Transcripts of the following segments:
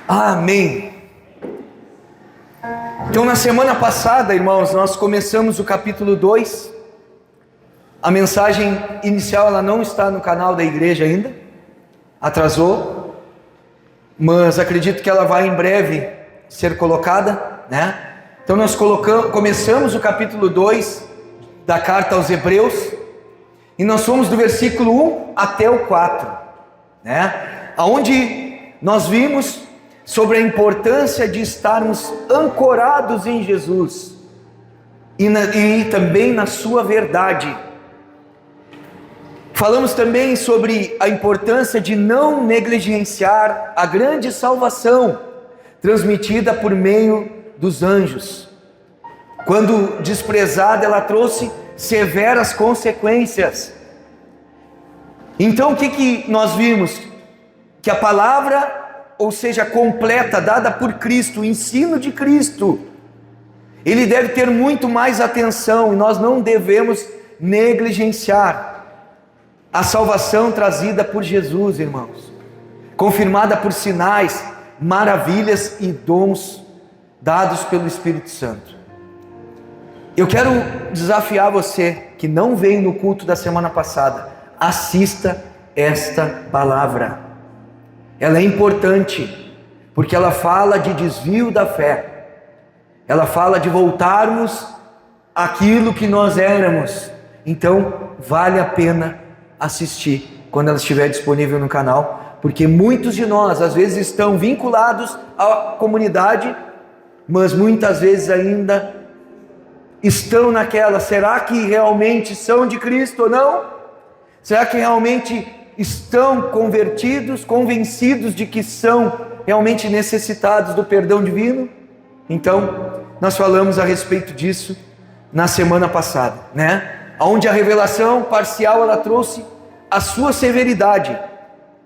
Amém. Então, na semana passada, irmãos, nós começamos o capítulo 2. A mensagem inicial, ela não está no canal da igreja ainda. Atrasou. Mas acredito que ela vai em breve ser colocada, né? Então, nós começamos o capítulo 2 da carta aos Hebreus. E nós fomos do versículo 1 até o 4, né? Onde nós vimos sobre a importância de estarmos ancorados em Jesus e também na sua verdade. Falamos também sobre a importância de não negligenciar a grande salvação transmitida por meio dos anjos. Quando desprezada, ela trouxe severas consequências. Então o que nós vimos? Que a palavra, ou seja, completa, dada por Cristo, o ensino de Cristo, ele deve ter muito mais atenção, e nós não devemos negligenciar a salvação trazida por Jesus, irmãos, confirmada por sinais, maravilhas e dons dados pelo Espírito Santo. Eu quero desafiar você que não veio no culto da semana passada, assista esta palavra. Ela é importante, porque ela fala de desvio da fé. Ela fala de voltarmos àquilo que nós éramos. Então, vale a pena assistir quando ela estiver disponível no canal, porque muitos de nós, às vezes, estão vinculados à comunidade, mas muitas vezes ainda estão naquela, será que realmente são de Cristo ou não? Será que realmente estão convertidos, convencidos de que são realmente necessitados do perdão divino? Então, nós falamos a respeito disso na semana passada, né? Onde a revelação parcial, ela trouxe a sua severidade.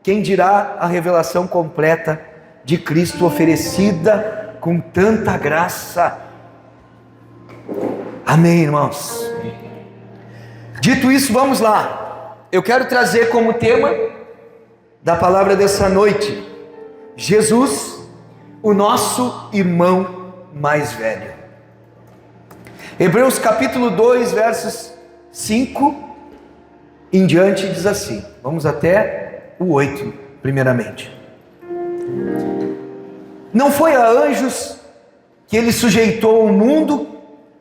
Quem dirá a revelação completa de Cristo oferecida com tanta graça? Amém, irmãos? Dito isso, vamos lá. Eu quero trazer como tema da palavra dessa noite, Jesus, o nosso irmão mais velho. Hebreus capítulo 2, versos 5 em diante diz assim, vamos até o 8 primeiramente. Não foi a anjos que ele sujeitou o mundo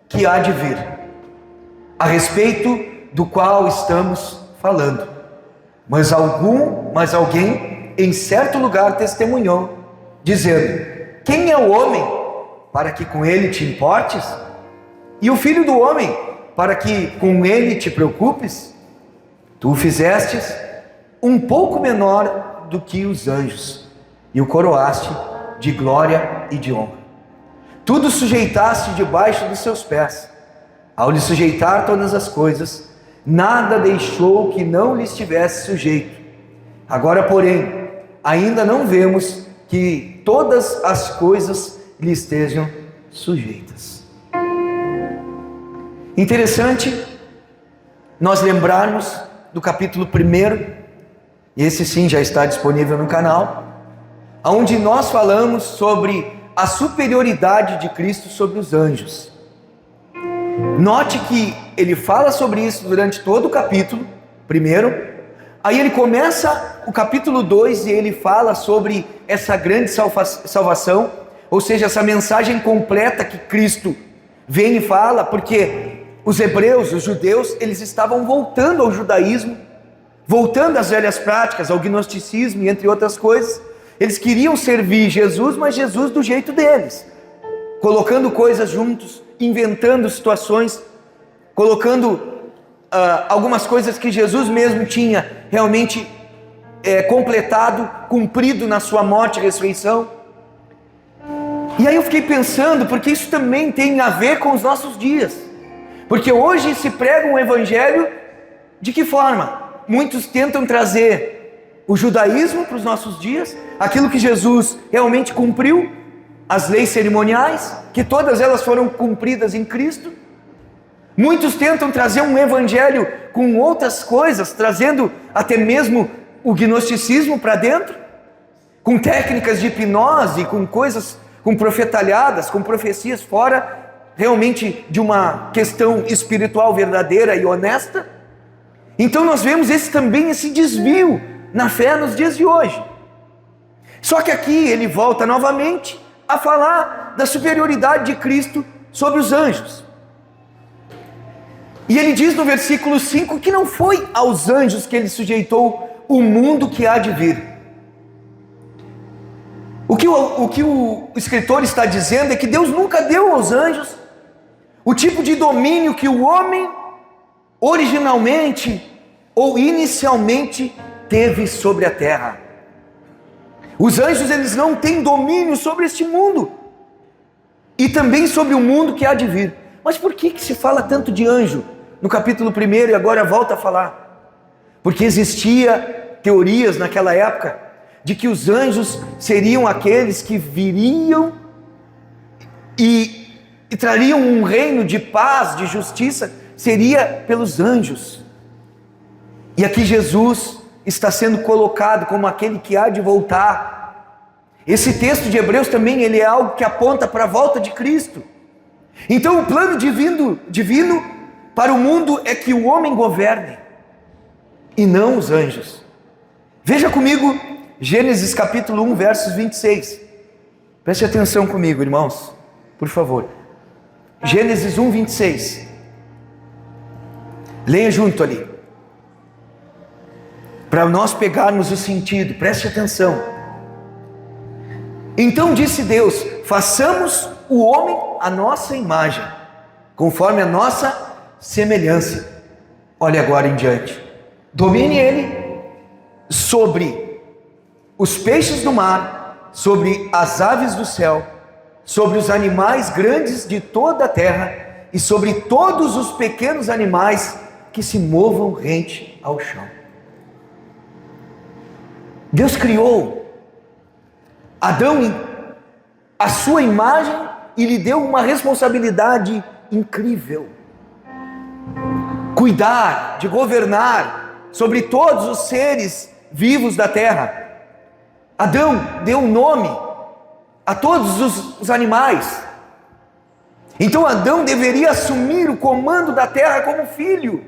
que há de vir, a respeito do qual estamos falando, mas alguém em certo lugar testemunhou, dizendo, quem é o homem para que com ele te importes? E o filho do homem para que com ele te preocupes? Tu o fizestes um pouco menor do que os anjos, e o coroaste de glória e de honra. Tudo sujeitaste debaixo dos seus pés. Ao lhe sujeitar todas as coisas, nada deixou que não lhe estivesse sujeito. Agora, porém, ainda não vemos que todas as coisas lhe estejam sujeitas. Interessante nós lembrarmos do capítulo 1, e esse sim já está disponível no canal, onde nós falamos sobre a superioridade de Cristo sobre os anjos. Note que ele fala sobre isso durante todo o capítulo 1, aí ele começa o capítulo 2 e ele fala sobre essa grande salvação, ou seja, essa mensagem completa que Cristo vem e fala, porque os hebreus, os judeus, eles estavam voltando ao judaísmo, voltando às velhas práticas, ao gnosticismo e entre outras coisas. Eles queriam servir Jesus, mas Jesus do jeito deles, colocando coisas juntos, inventando situações, colocando algumas coisas que Jesus mesmo tinha realmente completado, cumprido na sua morte e ressurreição. E aí eu fiquei pensando, porque isso também tem a ver com os nossos dias, porque hoje se prega um evangelho de que forma? Muitos tentam trazer o judaísmo para os nossos dias, aquilo que Jesus realmente cumpriu, as leis cerimoniais, que todas elas foram cumpridas em Cristo. Muitos tentam trazer um evangelho com outras coisas, trazendo até mesmo o gnosticismo para dentro, com técnicas de hipnose, com coisas, com profetalhadas, com profecias fora realmente de uma questão espiritual verdadeira e honesta. Então nós vemos esse desvio na fé nos dias de hoje. Só que aqui ele volta novamente a falar da superioridade de Cristo sobre os anjos. E ele diz no versículo 5 que não foi aos anjos que ele sujeitou o mundo que há de vir. O que o escritor está dizendo é que Deus nunca deu aos anjos o tipo de domínio que o homem originalmente ou inicialmente teve sobre a terra. Os anjos, eles não têm domínio sobre este mundo e também sobre o mundo que há de vir. Mas por que se fala tanto de anjo no capítulo 1 e agora volta a falar? Porque existia teorias naquela época de que os anjos seriam aqueles que viriam e trariam um reino de paz, de justiça, seria pelos anjos. E aqui Jesus está sendo colocado como aquele que há de voltar. Esse texto de Hebreus também, ele é algo que aponta para a volta de Cristo. Então o plano divino para o mundo é que o homem governe e não os anjos. Veja comigo Gênesis capítulo 1, versos 26. Preste atenção comigo, irmãos, por favor. Gênesis 1, 26. Leia junto ali, para nós pegarmos o sentido. Preste atenção. Então disse Deus: façamos o homem à nossa imagem, conforme a nossa semelhança. Olha agora em diante. Domine ele sobre os peixes do mar, sobre as aves do céu, sobre os animais grandes de toda a terra e sobre todos os pequenos animais que se movam rente ao chão. Deus criou Adão à sua imagem e lhe deu uma responsabilidade incrível: cuidar, de governar sobre todos os seres vivos da terra. Adão deu um nome a todos os animais. Então Adão deveria assumir o comando da terra como filho.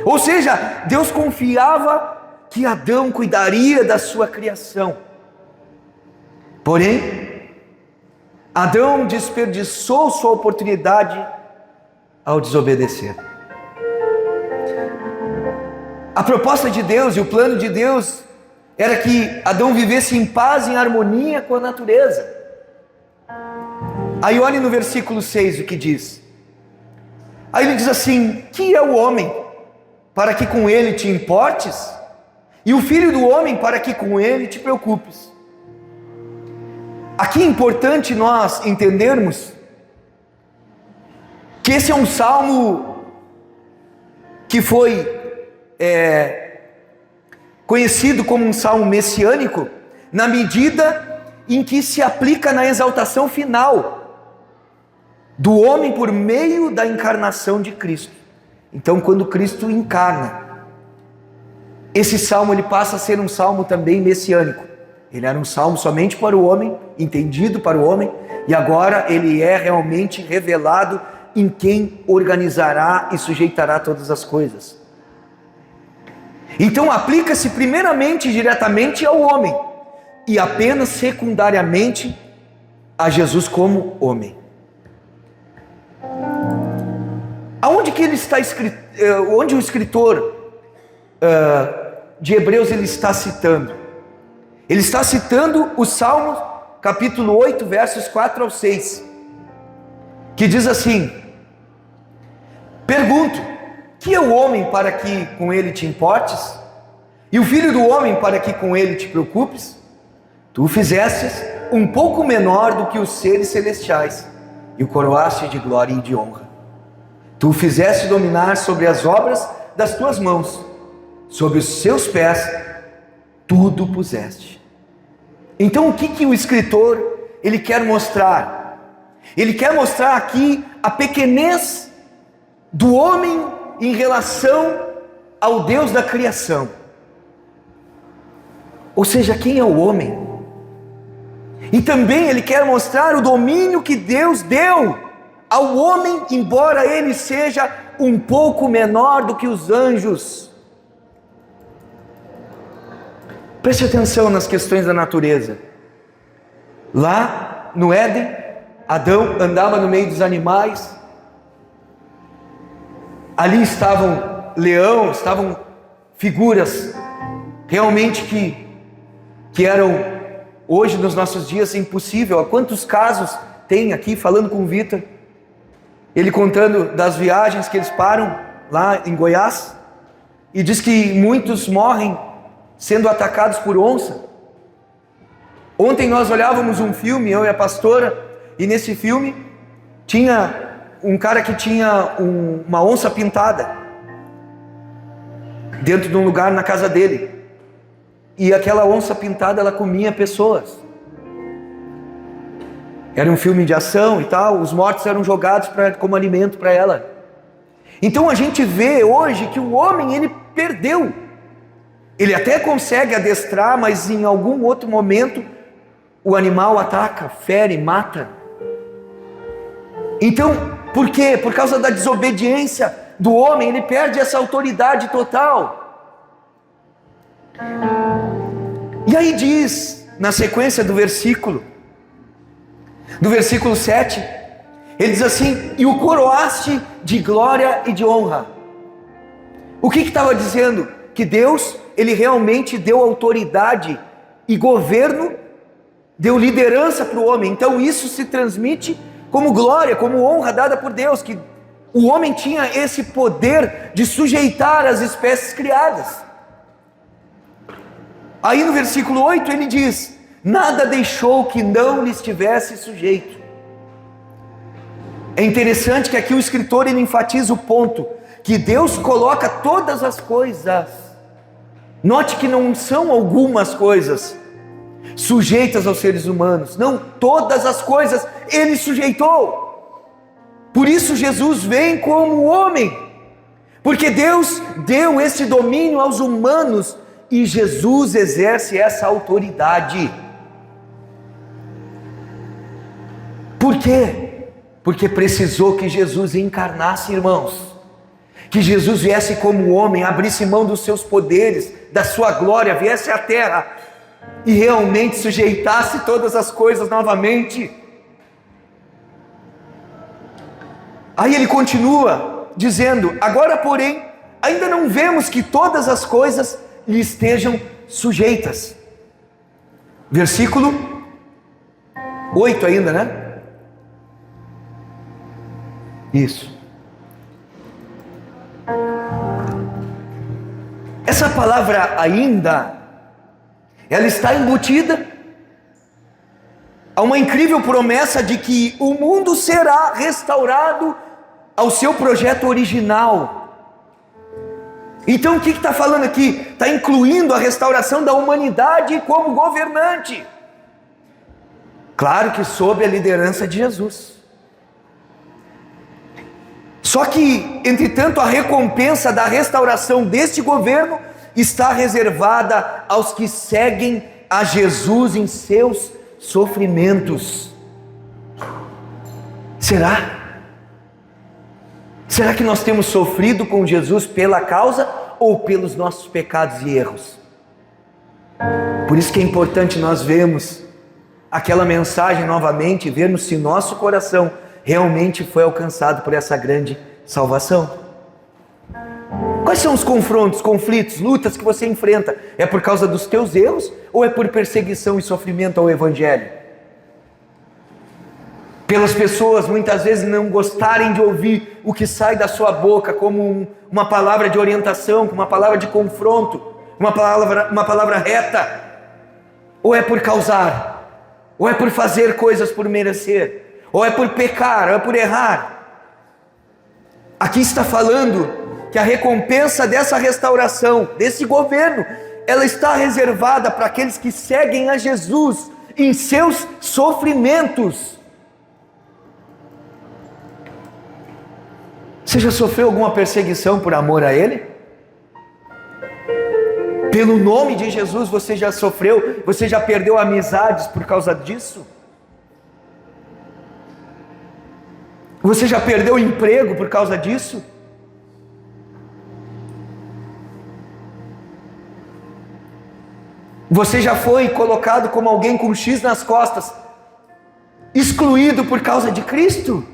Ou seja, Deus confiava que Adão cuidaria da sua criação. Porém, Adão desperdiçou sua oportunidade ao desobedecer. A proposta de Deus e o plano de Deus era que Adão vivesse em paz e em harmonia com a natureza. Aí olhe no versículo 6 o que diz. Aí ele diz assim: que é o homem para que com ele te importes? E o filho do homem para que com ele te preocupes? Aqui é importante nós entendermos que esse é um salmo que foi conhecido como um salmo messiânico, na medida em que se aplica na exaltação final do homem por meio da encarnação de Cristo. Então, quando Cristo encarna, esse salmo ele passa a ser um salmo também messiânico. Ele era um salmo somente para o homem, entendido para o homem, e agora ele é realmente revelado em quem organizará e sujeitará todas as coisas. Então aplica-se primeiramente e diretamente ao homem, e apenas secundariamente a Jesus como homem. Aonde que ele está escrito, onde o escritor de Hebreus ele está citando? Ele está citando o Salmo capítulo 8, versos 4 ao 6, que diz assim: pergunto, que é o homem para que com ele te importes? E o filho do homem para que com ele te preocupes? Tu o fizestes um pouco menor do que os seres celestiais, e o coroaste de glória e de honra. Tu o fizeste dominar sobre as obras das tuas mãos, sobre os seus pés tudo puseste. Então o que o escritor ele quer mostrar? Ele quer mostrar aqui a pequenez do homem em relação ao Deus da criação. Ou seja, quem é o homem? E também ele quer mostrar o domínio que Deus deu ao homem, embora ele seja um pouco menor do que os anjos. Preste atenção nas questões da natureza. Lá no Éden, Adão andava no meio dos animais. Ali estavam leão, estavam figuras realmente que eram hoje nos nossos dias impossível. Há quantos casos tem aqui, falando com o Vitor, ele contando das viagens que eles param lá em Goiás, e diz que muitos morrem sendo atacados por onça. Ontem nós olhávamos um filme, eu e a pastora, e nesse filme tinha um cara que tinha uma onça pintada dentro de um lugar na casa dele, e aquela onça pintada, ela comia pessoas. Era um filme de ação e tal, os mortos eram jogados como alimento para ela. Então a gente vê hoje que o homem, ele perdeu. Ele até consegue adestrar, mas em algum outro momento o animal ataca, fere, mata. Então, por quê? Por causa da desobediência do homem, ele perde essa autoridade total. E aí diz, na sequência do versículo 7, ele diz assim: e o coroaste de glória e de honra. O que estava dizendo? Que Deus, ele realmente deu autoridade e governo, deu liderança para o homem. Então isso se transmite como glória, como honra dada por Deus, que o homem tinha esse poder de sujeitar as espécies criadas. Aí no versículo 8 ele diz: nada deixou que não lhe estivesse sujeito. É interessante que aqui o escritor ele enfatiza o ponto que Deus coloca todas as coisas. Note que não são algumas coisas sujeitas aos seres humanos, não, todas as coisas ele sujeitou. Por isso Jesus vem como homem, porque Deus deu esse domínio aos humanos e Jesus exerce essa autoridade. Por quê? Porque precisou que Jesus encarnasse, irmãos, que Jesus viesse como homem, abrisse mão dos seus poderes, da sua glória, viesse à terra e realmente sujeitasse todas as coisas novamente. Aí ele continua dizendo: agora porém, ainda não vemos que todas as coisas lhe estejam sujeitas. Versículo 8 ainda, né? Isso. Essa palavra ainda, ela está embutida a uma incrível promessa de que o mundo será restaurado ao seu projeto original. Então o que está falando aqui? Está incluindo a restauração da humanidade como governante. Claro que sob a liderança de Jesus. Só que, entretanto, a recompensa da restauração deste governo está reservada aos que seguem a Jesus em seus sofrimentos. Será? Será que nós temos sofrido com Jesus pela causa ou pelos nossos pecados e erros? Por isso que é importante nós vermos aquela mensagem novamente, vermos se nosso coração realmente foi alcançado por essa grande salvação. Quais são os confrontos, conflitos, lutas que você enfrenta? É por causa dos teus erros ou é por perseguição e sofrimento ao Evangelho? Pelas pessoas muitas vezes não gostarem de ouvir o que sai da sua boca como uma palavra de orientação, como uma palavra de confronto, uma palavra reta? Ou é por causar? Ou é por fazer coisas por merecer? Ou é por pecar, ou é por errar? Aqui está falando que a recompensa dessa restauração, desse governo, ela está reservada para aqueles que seguem a Jesus em seus sofrimentos. Você já sofreu alguma perseguição por amor a Ele? Pelo nome de Jesus você já sofreu, você já perdeu amizades por causa disso? Você já perdeu o emprego por causa disso? Você já foi colocado como alguém com X nas costas, excluído por causa de Cristo?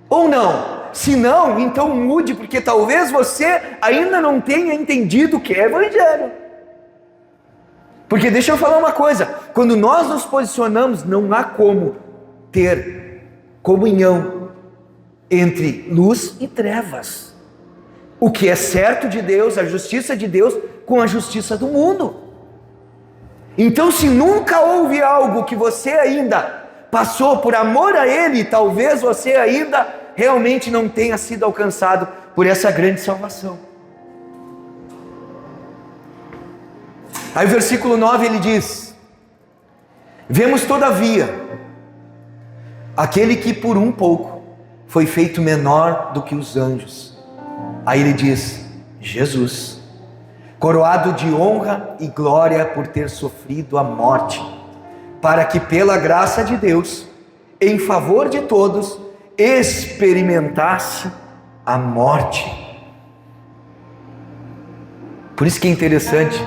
Ou não? Se não, então mude, porque talvez você ainda não tenha entendido o que é Evangelho. Porque deixa eu falar uma coisa, quando nós nos posicionamos, não há como ter comunhão entre luz e trevas. O que é certo de Deus, a justiça de Deus, com a justiça do mundo. Então, se nunca houve algo que você ainda passou por amor a Ele, talvez você ainda realmente não tenha sido alcançado por essa grande salvação. Aí o versículo 9 ele diz: vemos todavia aquele que por um pouco foi feito menor do que os anjos. Aí ele diz: Jesus, coroado de honra e glória por ter sofrido a morte, para que pela graça de Deus, em favor de todos, experimentasse a morte. Por isso que é interessante,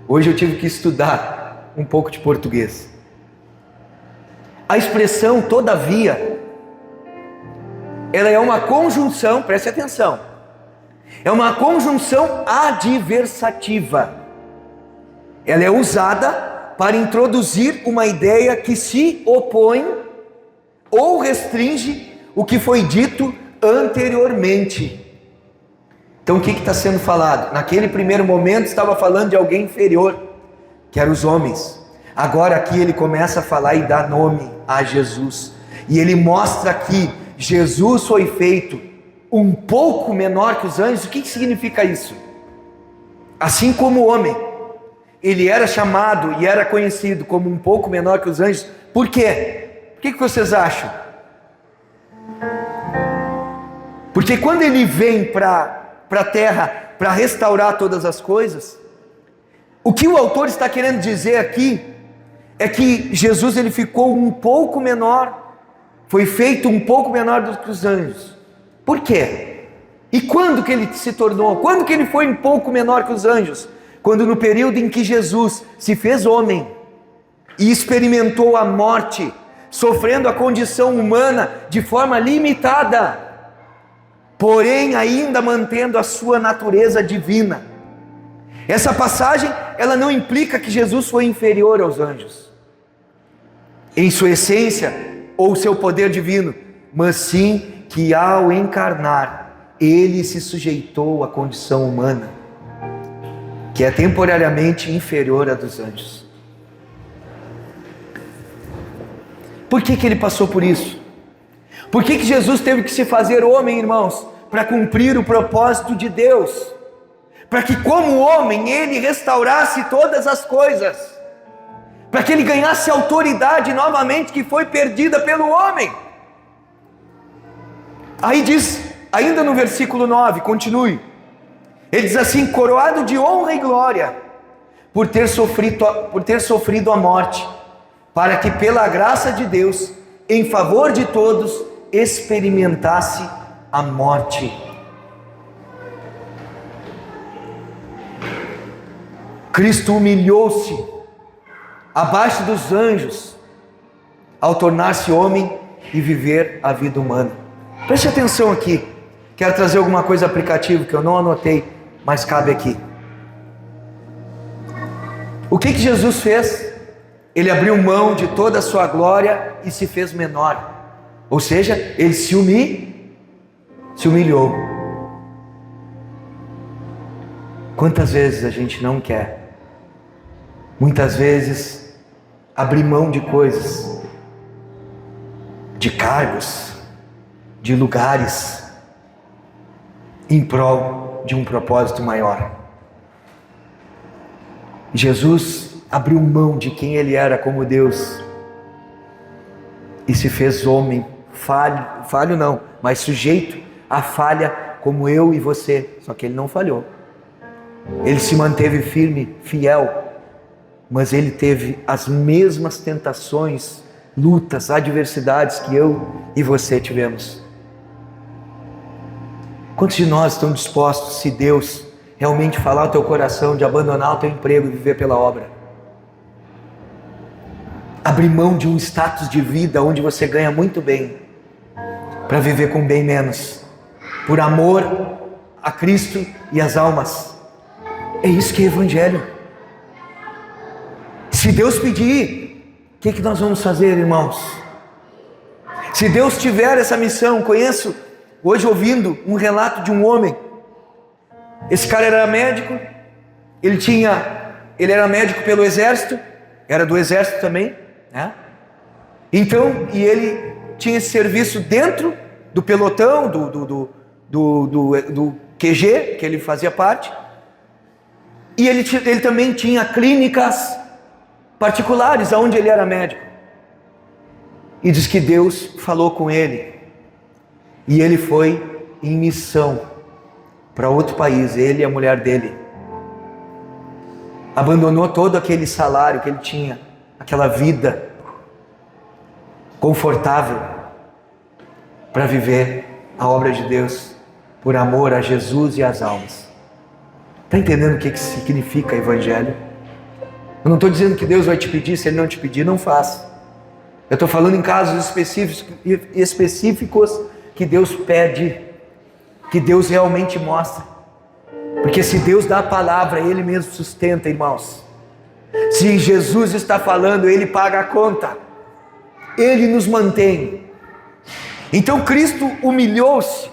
hoje eu tive que estudar um pouco de português. A expressão todavia, ela é uma conjunção, preste atenção, é uma conjunção adversativa. Ela é usada para introduzir uma ideia que se opõe ou restringe o que foi dito anteriormente. Então o que está sendo falado? Naquele primeiro momento estava falando de alguém inferior, que eram os homens. Agora aqui ele começa a falar e dá nome a Jesus. E ele mostra que Jesus foi feito um pouco menor que os anjos. O que significa isso? Assim como o homem, ele era chamado e era conhecido como um pouco menor que os anjos. Por quê? O que vocês acham? Porque quando ele vem para a terra para restaurar todas as coisas, o que o autor está querendo dizer aqui é que Jesus ele ficou um pouco menor, foi feito um pouco menor do que os anjos. Por quê? E quando que ele se tornou? Quando que ele foi um pouco menor que os anjos? Quando no período em que Jesus se fez homem e experimentou a morte, sofrendo a condição humana de forma limitada, porém ainda mantendo a sua natureza divina. Essa passagem, ela não implica que Jesus foi inferior aos anjos, em sua essência ou seu poder divino, mas sim que ao encarnar, ele se sujeitou à condição humana, que é temporariamente inferior à dos anjos. Por que ele passou por isso? Por que Jesus teve que se fazer homem, irmãos? Para cumprir o propósito de Deus, para que como homem ele restaurasse todas as coisas, para que ele ganhasse autoridade novamente que foi perdida pelo homem. Aí diz, ainda no versículo 9, continue, ele diz assim: coroado de honra e glória por ter sofrido a morte, para que pela graça de Deus, em favor de todos, experimentasse a morte. Cristo humilhou-se abaixo dos anjos ao tornar-se homem e viver a vida humana. Preste atenção aqui, quero trazer alguma coisa aplicativa que eu não anotei, mas cabe aqui. O que Jesus fez? Ele abriu mão de toda a sua glória e se fez menor, ou seja, ele se humilhou. Quantas vezes a gente não quer, muitas vezes, abrir mão de coisas, de cargos, de lugares, em prol de um propósito maior. Jesus abriu mão de quem ele era como Deus e se fez homem, falho não, mas sujeito à falha como eu e você, só que ele não falhou. Ele se manteve firme, fiel, mas ele teve as mesmas tentações, lutas, adversidades que eu e você tivemos. Quantos de nós estão dispostos, se Deus realmente falar ao teu coração, de abandonar o teu emprego e viver pela obra? Abrir mão de um status de vida onde você ganha muito bem, para viver com bem menos, por amor a Cristo e as almas. É isso que é Evangelho. Se Deus pedir, o que nós vamos fazer, irmãos? Se Deus tiver essa missão, conheço hoje ouvindo um relato de um homem. Esse cara era médico, ele era médico pelo exército, era do exército também, né? Então, e ele tinha esse serviço dentro do pelotão, do QG, que ele fazia parte, e ele também tinha clínicas particulares, onde ele era médico. E diz que Deus falou com ele, e ele foi em missão para outro país, ele e a mulher dele. Abandonou todo aquele salário que ele tinha, aquela vida confortável, para viver a obra de Deus, por amor a Jesus e às almas. Está entendendo o que significa Evangelho? Eu não estou dizendo que Deus vai te pedir, se Ele não te pedir, não faça. Eu estou falando em casos específicos que Deus pede, que Deus realmente mostra. Porque se Deus dá a palavra, Ele mesmo sustenta, irmãos. Se Jesus está falando, Ele paga a conta, Ele nos mantém. Então Cristo humilhou-se,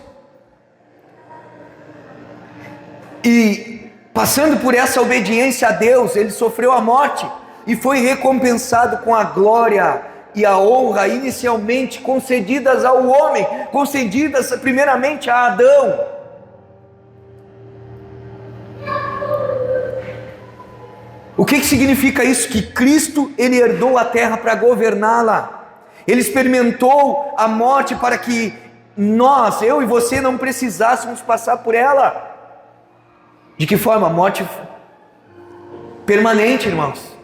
e passando por essa obediência a Deus, Ele sofreu a morte e foi recompensado com a glória e a honra inicialmente concedidas ao homem, concedidas primeiramente a Adão. O que significa isso? Que Cristo, Ele herdou a terra para governá-la. Ele experimentou a morte para que nós, eu e você, não precisássemos passar por ela. De que forma? Morte permanente, irmãos.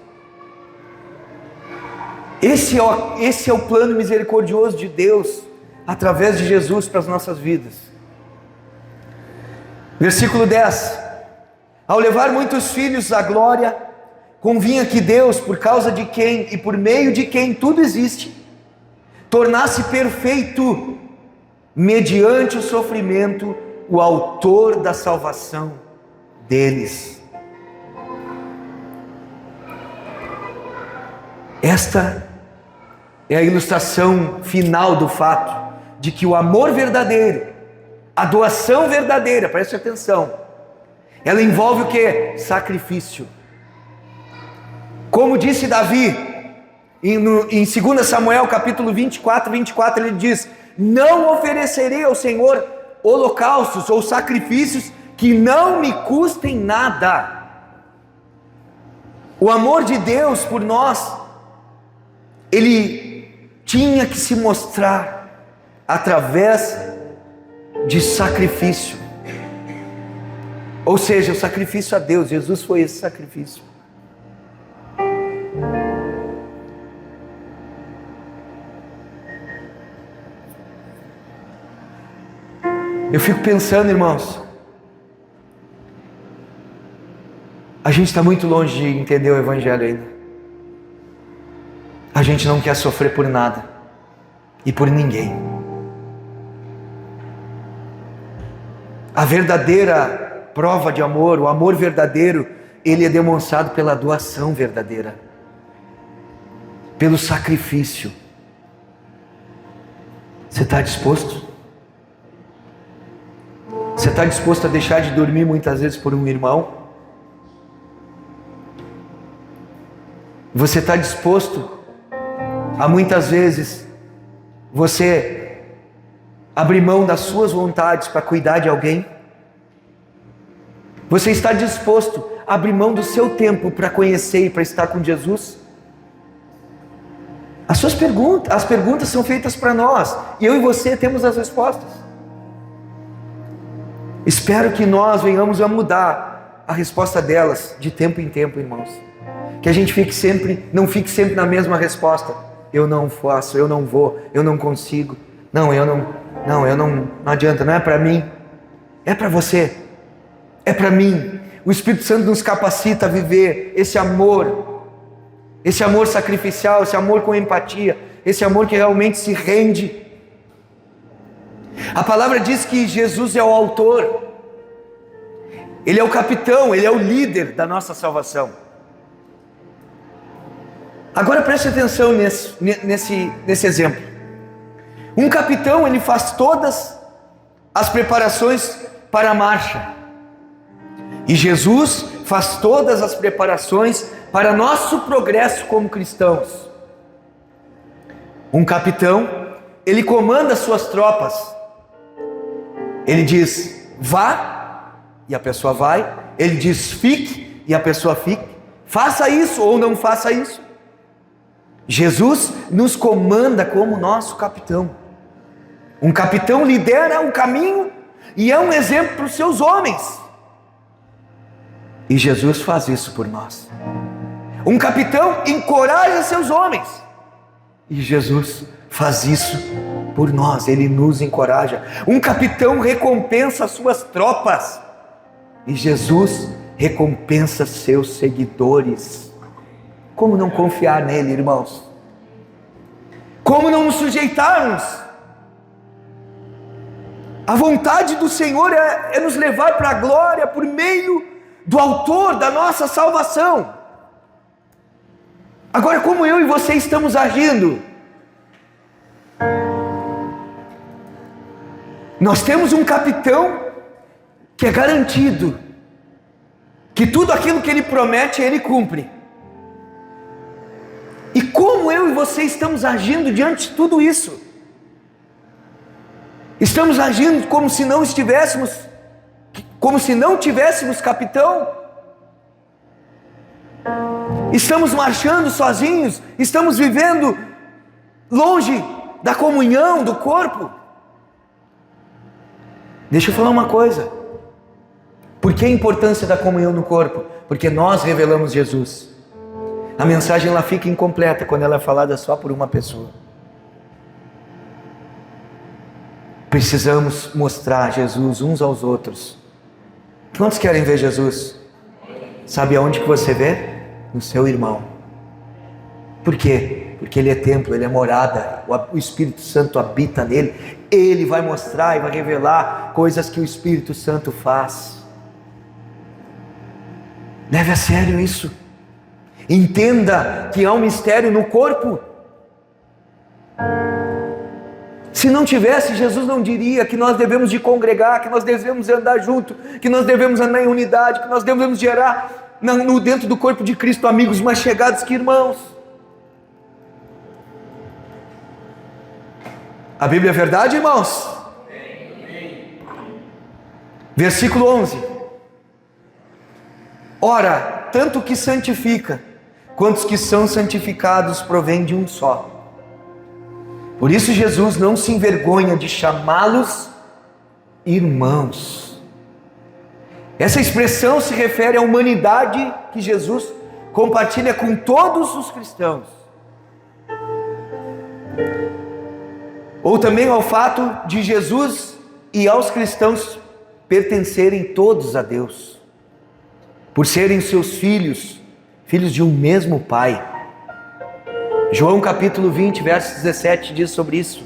Esse é o plano misericordioso de Deus, através de Jesus para as nossas vidas. Versículo 10. Ao levar muitos filhos à glória, convinha que Deus, por causa de quem e por meio de quem tudo existe, tornasse perfeito, mediante o sofrimento, o autor da salvação deles. Esta é a ilustração final do fato de que o amor verdadeiro, a doação verdadeira, preste atenção, ela envolve o que? Sacrifício. Como disse Davi, em 2 Samuel capítulo 24, ele diz: não oferecerei ao Senhor holocaustos ou sacrifícios que não me custem nada. O amor de Deus por nós, Ele tinha que se mostrar através de sacrifício. Ou seja, o sacrifício a Deus. Jesus foi esse sacrifício. Eu fico pensando, irmãos, a gente está muito longe de entender o Evangelho ainda. A gente não quer sofrer por nada e por ninguém. A verdadeira prova de amor, o amor verdadeiro, ele é demonstrado pela doação verdadeira, pelo sacrifício. Você está disposto? Você está disposto a deixar de dormir muitas vezes por um irmão? Você está disposto a muitas vezes você abrir mão das suas vontades para cuidar de alguém? Você está disposto a abrir mão do seu tempo para conhecer e para estar com Jesus? As perguntas são feitas para nós, e eu e você temos as respostas. Espero que nós venhamos a mudar a resposta delas de tempo em tempo, irmãos. Que a gente não fique sempre na mesma resposta. Eu não faço, eu não vou, eu não consigo. Não adianta, não é para mim. É para você. É para mim. O Espírito Santo nos capacita a viver esse amor sacrificial, esse amor com empatia, esse amor que realmente se rende. A palavra diz que Jesus é o autor, Ele é o capitão, Ele é o líder da nossa salvação. Agora preste atenção nesse exemplo. Um capitão, ele faz todas as preparações para a marcha, e Jesus faz todas as preparações para nosso progresso como cristãos. Um capitão, ele comanda as suas tropas. Ele diz, vá, e a pessoa vai. Ele diz, fique, e a pessoa fique. Faça isso ou não faça isso. Jesus nos comanda como nosso capitão. Um capitão lidera o caminho e é um exemplo para os seus homens. E Jesus faz isso por nós. Um capitão encoraja seus homens. E Jesus faz isso por nós, Ele nos encoraja. Um capitão recompensa as suas tropas. E Jesus recompensa seus seguidores. Como não confiar nele, irmãos? Como não nos sujeitarmos? A vontade do Senhor é nos levar para a glória por meio do autor da nossa salvação. Agora, como eu e você estamos agindo? Nós temos um capitão que é garantido que tudo aquilo que ele promete, ele cumpre. E como eu e você estamos agindo diante de tudo isso? Estamos agindo como se não tivéssemos capitão? Estamos marchando sozinhos? Estamos vivendo longe da comunhão do corpo? Deixa eu falar uma coisa. Por que a importância da comunhão no corpo? Porque nós revelamos Jesus. A mensagem ela fica incompleta quando ela é falada só por uma pessoa. Precisamos mostrar Jesus uns aos outros. Quantos querem ver Jesus? Sabe aonde que você vê? No seu irmão. Por quê? Porque ele é templo, ele é morada, o Espírito Santo habita nele. Ele vai mostrar e vai revelar coisas que o Espírito Santo faz. Leve a sério isso. Entenda que há um mistério no corpo. Se não tivesse, Jesus não diria que nós devemos de congregar, que nós devemos andar junto, que nós devemos andar em unidade, que nós devemos gerar dentro do corpo de Cristo amigos mais chegados que irmãos. A Bíblia é verdade, irmãos? Versículo 11. Ora, tanto que santifica, quantos que são santificados provém de um só. Por isso Jesus não se envergonha de chamá-los irmãos. Essa expressão se refere à humanidade que Jesus compartilha com todos os cristãos. Ou também ao fato de Jesus e aos cristãos pertencerem todos a Deus, por serem seus filhos, filhos de um mesmo Pai. João capítulo 20, verso 17 diz sobre isso.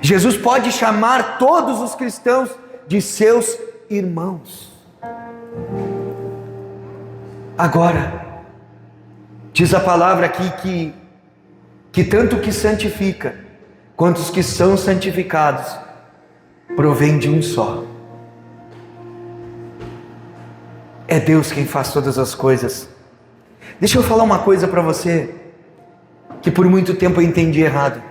Jesus pode chamar todos os cristãos de seus irmãos. Agora, diz a palavra aqui que tanto que santifica, quanto os que são santificados, provém de um só. É Deus quem faz todas as coisas. Deixa eu falar uma coisa para você, que por muito tempo eu entendi errado.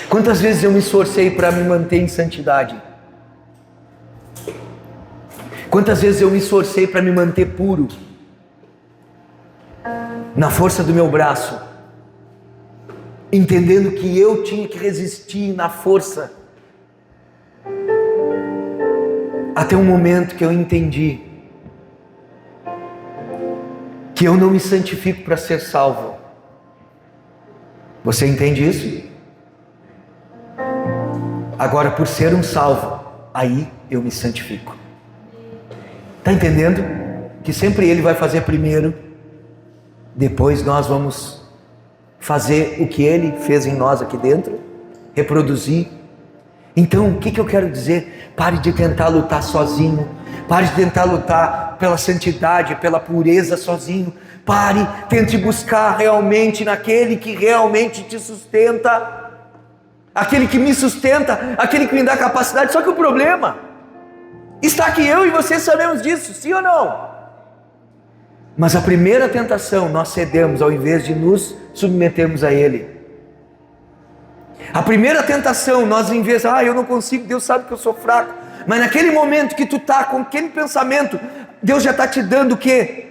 Quantas vezes eu me esforcei para me manter em santidade? Quantas vezes eu me esforcei para me manter puro? Na força do meu braço, entendendo que eu tinha que resistir na força Até um momento que eu entendi que eu não me santifico para ser salvo. Você entende isso? Agora, por ser um salvo, aí eu me santifico. Está entendendo? Que sempre Ele vai fazer primeiro, depois nós vamos fazer o que Ele fez em nós aqui dentro, reproduzir. Então, o que eu quero dizer? Pare de tentar lutar sozinho, pare de tentar lutar pela santidade, pela pureza sozinho. Pare, tente buscar realmente naquele que realmente te sustenta, aquele que me sustenta, aquele que me dá capacidade. Só que o problema está que eu e você sabemos disso, sim ou não? Mas a primeira tentação nós cedemos ao invés de nos submetermos a Ele. A primeira tentação nós em vez de, eu não consigo, Deus sabe que eu sou fraco. Mas naquele momento que tu está com aquele pensamento, Deus já está te dando o quê?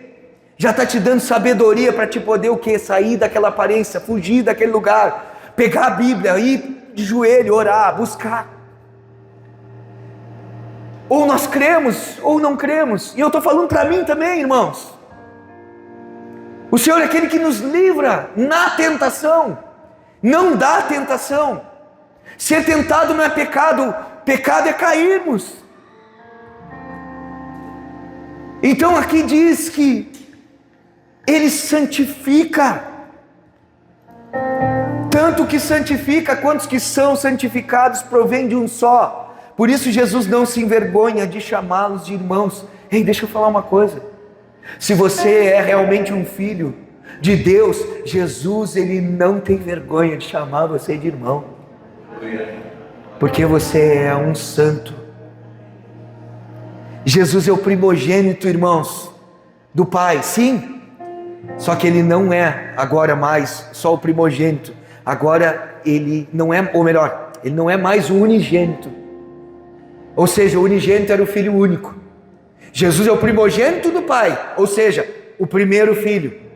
Já está te dando sabedoria para te poder o quê? Sair daquela aparência, fugir daquele lugar, pegar a Bíblia, ir de joelho, orar, buscar. Ou nós cremos, ou não cremos. E eu estou falando para mim também, irmãos. O Senhor é aquele que nos livra na tentação, não dá tentação. Ser tentado não é pecado, pecado é cairmos. Então aqui diz que Ele santifica, tanto que santifica, quantos que são santificados provém de um só. Por isso Jesus não se envergonha de chamá-los de irmãos. Ei, deixa eu falar uma coisa. Se você é realmente um filho de Deus, Jesus, Ele não tem vergonha de chamar você de irmão. Porque você é um santo. Jesus é o primogênito, irmãos, do Pai, sim. Só que Ele não é agora mais só o primogênito. Agora Ele não é, ou melhor, Ele não é mais o unigênito. Ou seja, o unigênito era o filho único. Jesus é o primogênito do Pai, ou seja, o primeiro filho.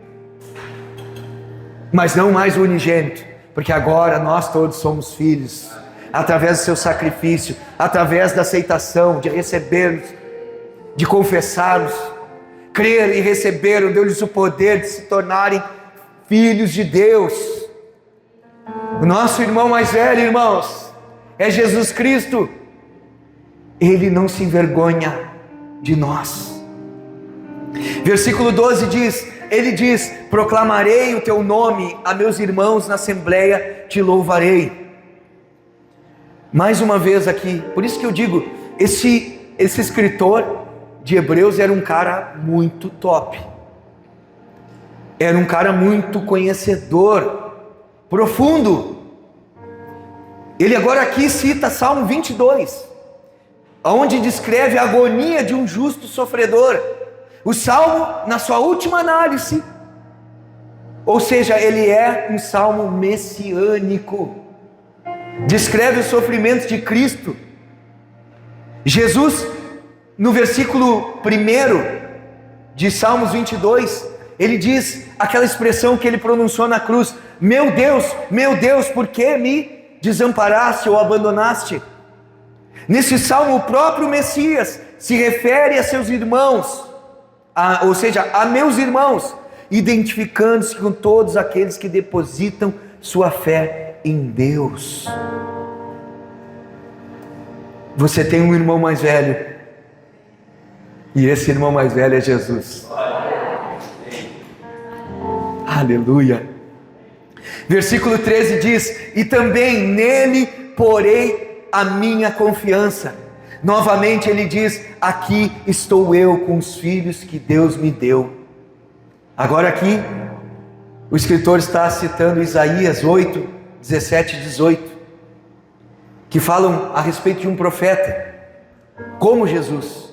Mas não mais o unigênito, porque agora nós todos somos filhos, através do seu sacrifício, através da aceitação, de recebermos, de confessarmos, crer e receber, deu-lhes o poder de se tornarem filhos de Deus. O nosso irmão mais velho, irmãos, é Jesus Cristo. Ele não se envergonha de nós. Versículo 12 diz, ele diz, proclamarei o teu nome a meus irmãos na assembleia, te louvarei. Mais uma vez aqui, por isso que eu digo, esse escritor de Hebreus era um cara muito top, era um cara muito conhecedor, profundo. Ele agora aqui cita Salmo 22, onde descreve a agonia de um justo sofredor. O Salmo, na sua última análise, ou seja, ele é um salmo messiânico, descreve o sofrimento de Cristo. Jesus, no versículo 1 de Salmos 22, ele diz aquela expressão que ele pronunciou na cruz: meu Deus, por que me desamparaste ou abandonaste? Nesse salmo, o próprio Messias se refere a seus irmãos, ou seja, a meus irmãos, identificando-se com todos aqueles que depositam sua fé em Deus. Você tem um irmão mais velho, e esse irmão mais velho é Jesus. Aleluia. Versículo 13 diz, e também nele porei a minha confiança. Novamente ele diz, aqui estou eu com os filhos que Deus me deu. Agora aqui, o escritor está citando Isaías 8, 17 e 18, que falam a respeito de um profeta, como Jesus,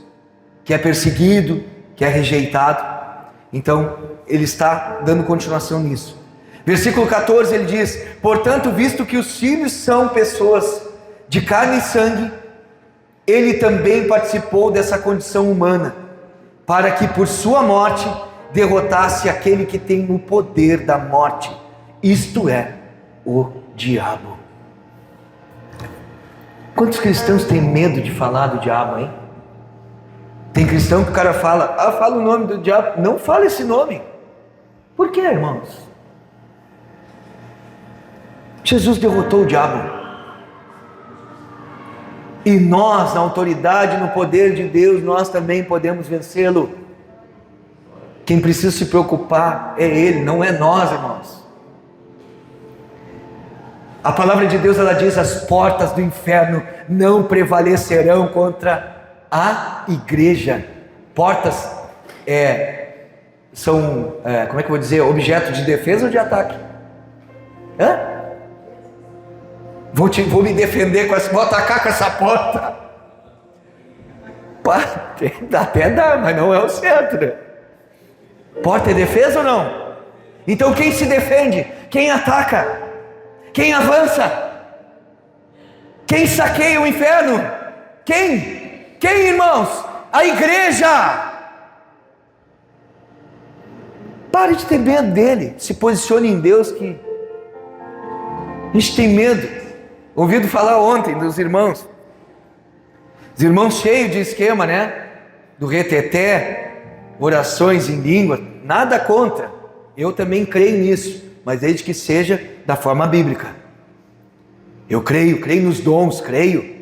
que é perseguido, que é rejeitado. Então, ele está dando continuação nisso. Versículo 14 ele diz, portanto, visto que os filhos são pessoas de carne e sangue, ele também participou dessa condição humana, para que por sua morte derrotasse aquele que tem o poder da morte, isto é, o diabo. Quantos cristãos têm medo de falar do diabo, hein? Tem cristão que o cara fala, fala o nome do diabo. Não fala esse nome. Por quê, irmãos? Jesus derrotou o diabo. E nós, na autoridade, no poder de Deus, nós também podemos vencê-lo. Quem precisa se preocupar é Ele, não é nós, irmãos. A palavra de Deus, ela diz: as portas do inferno não prevalecerão contra a igreja. Portas são, como é que eu vou dizer, objeto de defesa ou de ataque? Vou me defender com essa, vou atacar com essa porta. Até dá, mas não é o centro. Porta é defesa ou não? Então quem se defende? Quem ataca? Quem avança? Quem saqueia o inferno? Quem, irmãos? A igreja. Pare de ter medo dele. Se posicione em Deus, que a gente tem medo. Ouvido falar ontem dos irmãos. Os irmãos cheios de esquema, né? Do reteté, orações em língua. Nada contra. Eu também creio nisso. Mas desde que seja da forma bíblica. Eu creio nos dons, creio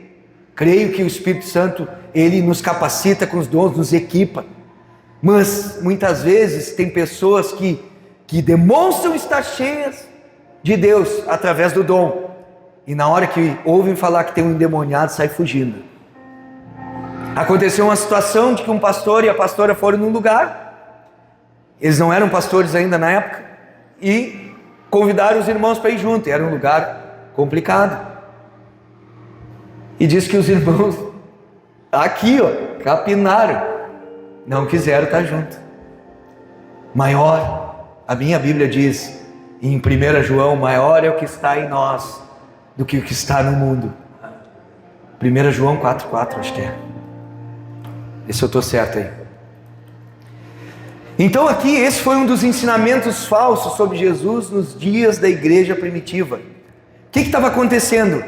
que o Espírito Santo, Ele nos capacita com os dons, nos equipa. Mas muitas vezes tem pessoas que demonstram estar cheias de Deus através do dom. E na hora que ouvem falar que tem um endemoniado, sai fugindo. Aconteceu uma situação de que um pastor e a pastora foram num lugar. Eles não eram pastores ainda na época. E convidaram os irmãos para ir junto. Era um lugar complicado. E diz que os irmãos aqui, capinaram. Não quiseram estar junto. Maior, a minha Bíblia diz em 1 João, maior é o que está em nós do que o que está no mundo. 1 João 4,4, acho que é. Esse eu estou certo aí. Então aqui, esse foi um dos ensinamentos falsos sobre Jesus nos dias da igreja primitiva. O que estava acontecendo?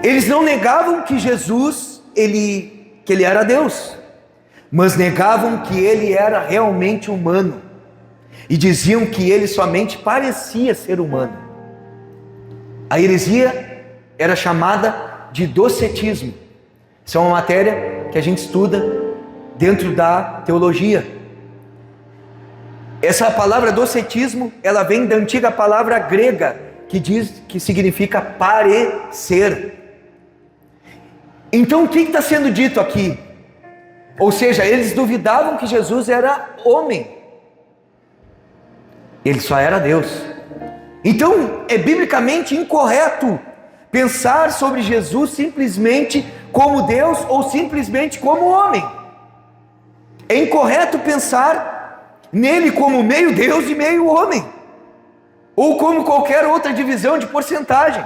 Eles não negavam que Jesus, que ele era Deus, mas negavam que ele era realmente humano, e diziam que ele somente parecia ser humano. A heresia era chamada de docetismo. Isso é uma matéria que a gente estuda dentro da teologia. Essa palavra docetismo, ela vem da antiga palavra grega, que significa parecer. Então o que está sendo dito aqui? Ou seja, eles duvidavam que Jesus era homem. Ele só era Deus. Então é biblicamente incorreto pensar sobre Jesus simplesmente como Deus ou simplesmente como homem. É incorreto pensar nele como meio Deus e meio homem, ou como qualquer outra divisão de porcentagem.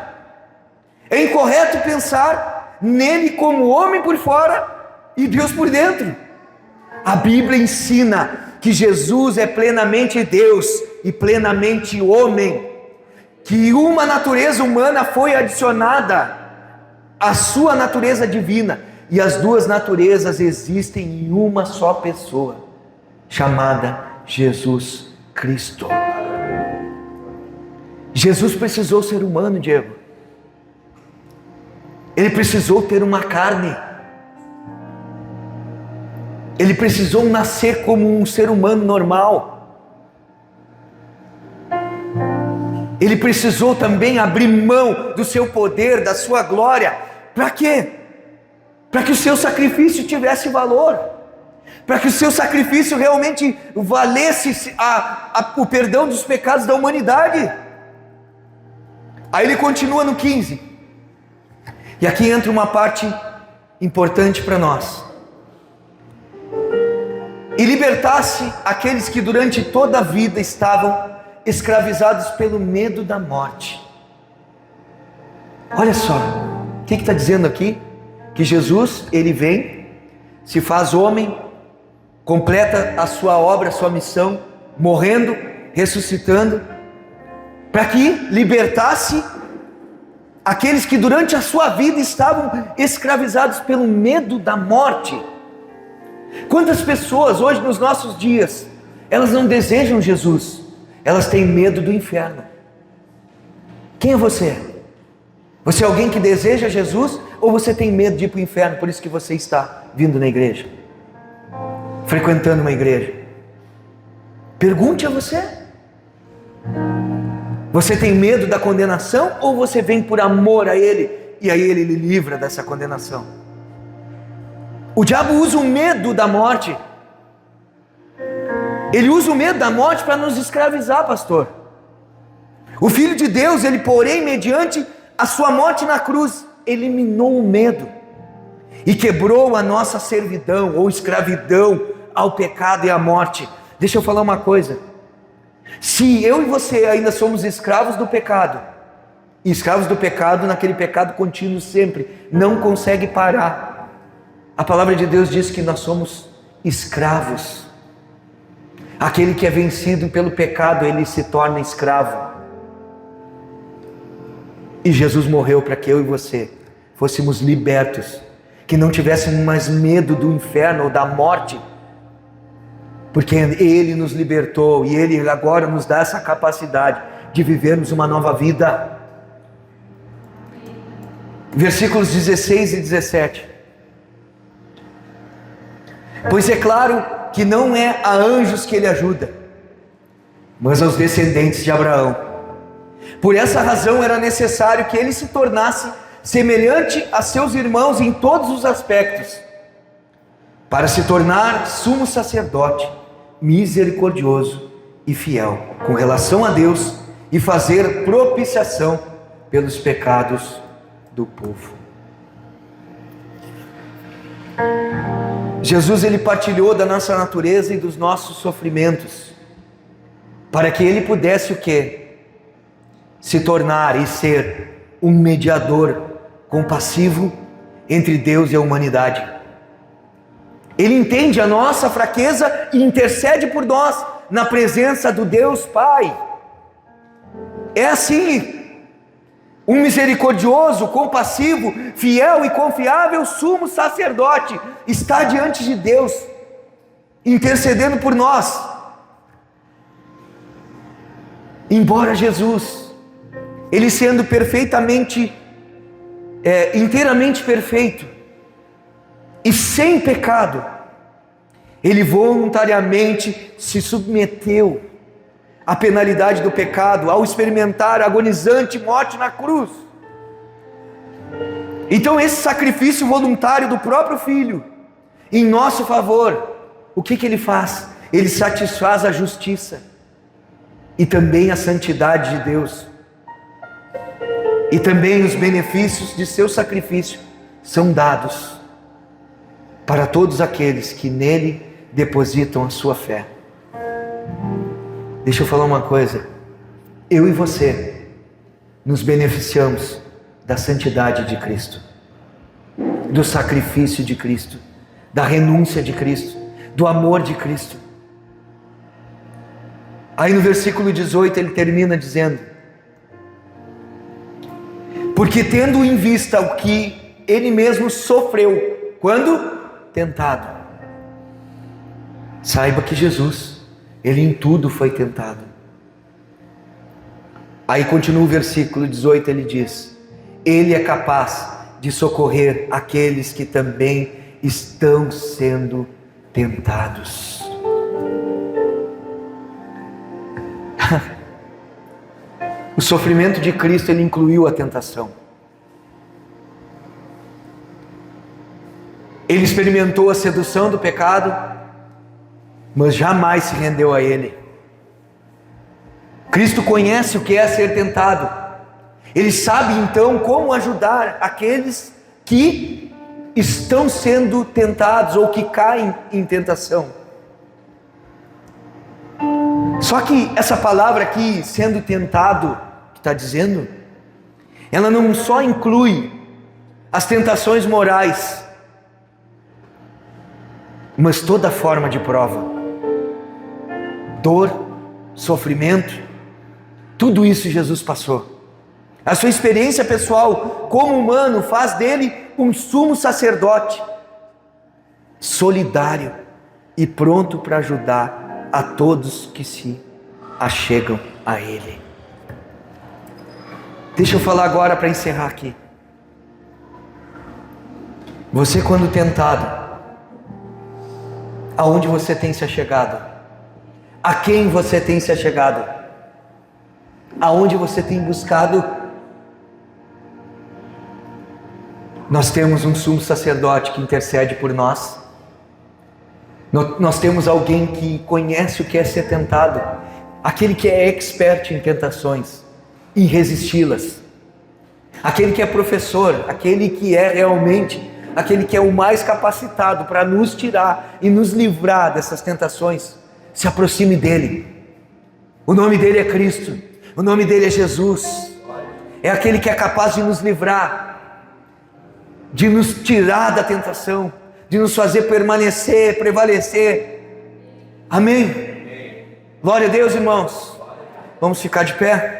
É incorreto pensar nele como homem por fora e Deus por dentro. A Bíblia ensina que Jesus é plenamente Deus e plenamente homem, que uma natureza humana foi adicionada à sua natureza divina, e as duas naturezas existem em uma só pessoa, chamada Jesus Cristo. Jesus precisou ser humano, Diego. Ele precisou ter uma carne. Ele precisou nascer como um ser humano normal. Ele precisou também abrir mão do seu poder, da sua glória. Para quê? Para que o seu sacrifício tivesse valor. Para que o seu sacrifício realmente valesse o perdão dos pecados da humanidade. Aí ele continua no 15. E aqui entra uma parte importante para nós. E libertasse aqueles que durante toda a vida estavam escravizados pelo medo da morte. Olha só, o que está dizendo aqui? Que Jesus, ele vem, se faz homem, completa a sua obra, a sua missão, morrendo, ressuscitando, para que libertasse aqueles que durante a sua vida estavam escravizados pelo medo da morte. Quantas pessoas hoje nos nossos dias, elas não desejam Jesus, elas têm medo do inferno. Quem é você? Você é alguém que deseja Jesus ou você tem medo de ir para o inferno, por isso que você está vindo na igreja, frequentando uma igreja? Pergunte a você. Você tem medo da condenação ou você vem por amor a Ele e aí Ele lhe livra dessa condenação? O diabo usa o medo da morte. Ele usa o medo da morte para nos escravizar, pastor. O Filho de Deus, Ele porém, mediante a sua morte na cruz, eliminou o medo e quebrou a nossa servidão ou escravidão ao pecado e à morte. Deixa eu falar uma coisa. Se eu e você ainda somos escravos do pecado, e escravos do pecado naquele pecado contínuo sempre, não consegue parar. A palavra de Deus diz que nós somos escravos. Aquele que é vencido pelo pecado, ele se torna escravo. E Jesus morreu para que eu e você fôssemos libertos, que não tivéssemos mais medo do inferno ou da morte, porque Ele nos libertou e Ele agora nos dá essa capacidade de vivermos uma nova vida. Versículos 16 e 17. Pois é claro que não é a anjos que Ele ajuda, mas aos descendentes de Abraão. Por essa razão era necessário que Ele se tornasse semelhante a seus irmãos em todos os aspectos, para se tornar sumo sacerdote, misericordioso e fiel com relação a Deus e fazer propiciação pelos pecados do povo. Jesus, Ele partilhou da nossa natureza e dos nossos sofrimentos, para que Ele pudesse o quê? Se tornar e ser um mediador compassivo entre Deus e a humanidade. Ele entende a nossa fraqueza e intercede por nós na presença do Deus Pai. É assim, um misericordioso, compassivo, fiel e confiável sumo sacerdote está diante de Deus, intercedendo por nós. Embora Jesus, Ele sendo inteiramente perfeito e sem pecado, Ele voluntariamente se submeteu à penalidade do pecado, ao experimentar a agonizante morte na cruz. Então esse sacrifício voluntário do próprio Filho, em nosso favor, o que Ele faz? Ele satisfaz a justiça e também a santidade de Deus. E também os benefícios de seu sacrifício são dados para todos aqueles que nele depositam a sua fé. Deixa eu falar uma coisa. Eu e você nos beneficiamos da santidade de Cristo, do sacrifício de Cristo, da renúncia de Cristo, do amor de Cristo. Aí no versículo 18 ele termina dizendo: porque tendo em vista o que Ele mesmo sofreu, quando tentado, saiba que Jesus, Ele em tudo foi tentado. Aí continua o versículo 18, ele diz: Ele é capaz de socorrer aqueles que também estão sendo tentados. O sofrimento de Cristo, Ele incluiu a tentação. Ele experimentou a sedução do pecado, mas jamais se rendeu a ele. Cristo conhece o que é ser tentado. Ele sabe então como ajudar aqueles que estão sendo tentados ou que caem em tentação. Só que essa palavra aqui, sendo tentado, que está dizendo, ela não só inclui as tentações morais, mas toda forma de prova, dor, sofrimento, tudo isso Jesus passou. A sua experiência pessoal como humano faz dele um sumo sacerdote, solidário e pronto para ajudar a todos que se achegam a Ele. Deixa eu falar agora para encerrar aqui. Você, quando tentado, aonde você tem se achegado? A quem você tem se achegado? Aonde você tem buscado? Nós temos um sumo sacerdote que intercede por nós. Nós temos alguém que conhece o que é ser tentado, aquele que é expert em tentações, em resisti-las, aquele que é professor, aquele que é realmente, aquele que é o mais capacitado para nos tirar e nos livrar dessas tentações. Se aproxime dele. O nome dele é Cristo, o nome dele é Jesus. É aquele que é capaz de nos livrar, de nos tirar da tentação, de nos fazer permanecer, prevalecer. Amém? Glória a Deus, irmãos. Vamos ficar de pé?